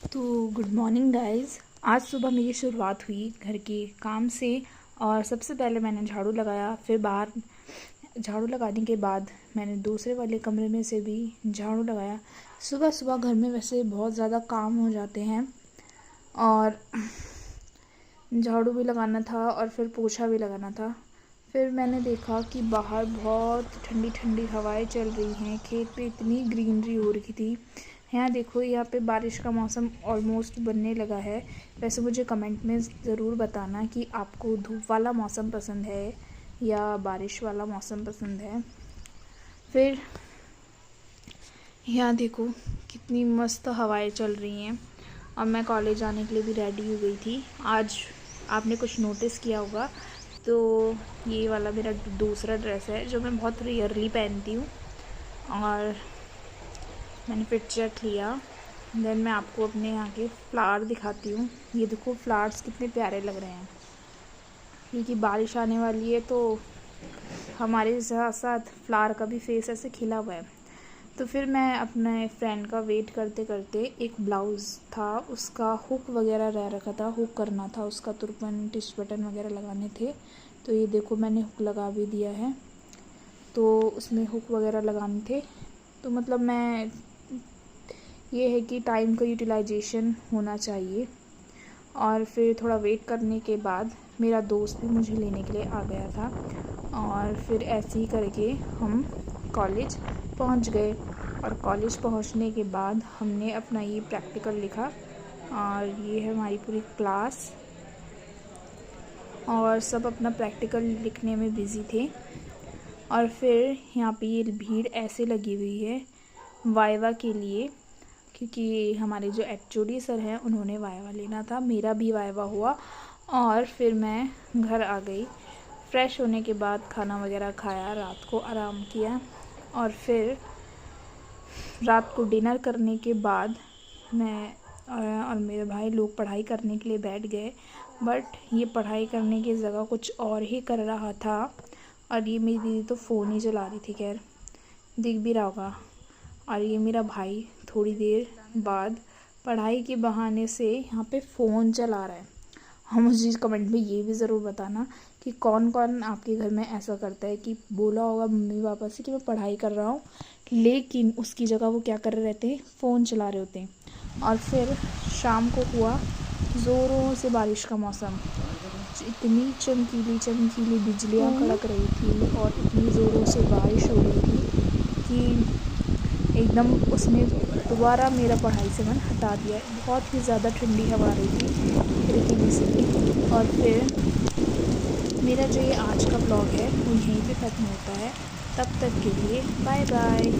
तो good morning guys. आज सुबह मेरी शुरुआत हुई घर के काम से और सबसे पहले मैंने झाड़ू लगाया। फिर बाहर झाड़ू लगाने के बाद मैंने दूसरे वाले कमरे में से भी झाड़ू लगाया। सुबह सुबह घर में वैसे बहुत ज़्यादा काम हो जाते हैं और झाड़ू भी लगाना था और फिर पोछा भी लगाना था। फिर मैंने देखा कि बाहर बहुत ठंडी ठंडी हवाएं चल रही हैं, खेत पे इतनी ग्रीनरी हो रही थी। यहाँ देखो, यहाँ पे बारिश का मौसम ऑलमोस्ट बनने लगा है। वैसे मुझे कमेंट में ज़रूर बताना कि आपको धूप वाला मौसम पसंद है या बारिश वाला मौसम पसंद है। फिर यहाँ देखो कितनी मस्त हवाएं चल रही हैं और मैं कॉलेज आने के लिए भी रेडी हो गई थी। आज आपने कुछ नोटिस किया होगा तो ये वाला मेरा दूसरा ड्रेस है जो मैं बहुत रेयरली पहनती हूँ और मैंने फिट चेक लिया। देन मैं आपको अपने यहाँ के फ्लावर दिखाती हूँ। ये देखो फ्लावर्स कितने प्यारे लग रहे हैं, क्योंकि बारिश आने वाली है तो हमारे साथ साथ फ्लावर का भी फेस ऐसे खिला हुआ है। तो फिर मैं अपने फ्रेंड का वेट करते करते, एक ब्लाउज़ था उसका हुक वगैरह रह रखा था, हुक करना था उसका, तुरपन टिश बटन वगैरह लगाने थे। तो ये देखो मैंने हुक लगा भी दिया है। तो उसमें हुक वगैरह लगाने थे, तो मतलब मैं ये है कि टाइम का यूटिलाइजेशन होना चाहिए। और फिर थोड़ा वेट करने के बाद मेरा दोस्त भी मुझे लेने के लिए आ गया था और फिर ऐसे ही करके हम कॉलेज पहुंच गए। और कॉलेज पहुंचने के बाद हमने अपना ये प्रैक्टिकल लिखा और ये है हमारी पूरी क्लास और सब अपना प्रैक्टिकल लिखने में बिज़ी थे। और फिर यहाँ पे ये भीड़ ऐसे लगी हुई है वाइवा के लिए, क्योंकि हमारे जो एचओडी सर हैं उन्होंने वाइवा लेना था। मेरा भी वाइवा हुआ और फिर मैं घर आ गई। फ्रेश होने के बाद खाना वगैरह खाया, रात को आराम किया और फिर रात को डिनर करने के बाद मैं और मेरे भाई लोग पढ़ाई करने के लिए बैठ गए। बट ये पढ़ाई करने की जगह कुछ और ही कर रहा था और ये मेरी दीदी तो फ़ोन ही चला रही थी, खैर दिख भी रहा होगा। और ये मेरा भाई थोड़ी देर बाद पढ़ाई के बहाने से यहाँ पे फ़ोन चला रहा है। और मुझे कमेंट में ये भी ज़रूर बताना कि कौन कौन आपके घर में ऐसा करता है कि बोला होगा मम्मी पापा से कि मैं पढ़ाई कर रहा हूँ, लेकिन उसकी जगह वो क्या कर रहे रहते हैं, फ़ोन चला रहे होते हैं। और फिर शाम को हुआ ज़ोरों से बारिश का मौसम, इतनी चमकीली चमकीली बिजलियाँ कड़क रही थी और इतनी ज़ोरों से बारिश हो रही थी कि एकदम उसने दोबारा मेरा पढ़ाई से मन हटा दिया। बहुत ही ज़्यादा ठंडी हवा आ रही थी खिड़की में से। और फिर मेरा जो ये आज का ब्लॉग है वो यहीं पे ख़त्म होता है। तब तक के लिए बाय बाय।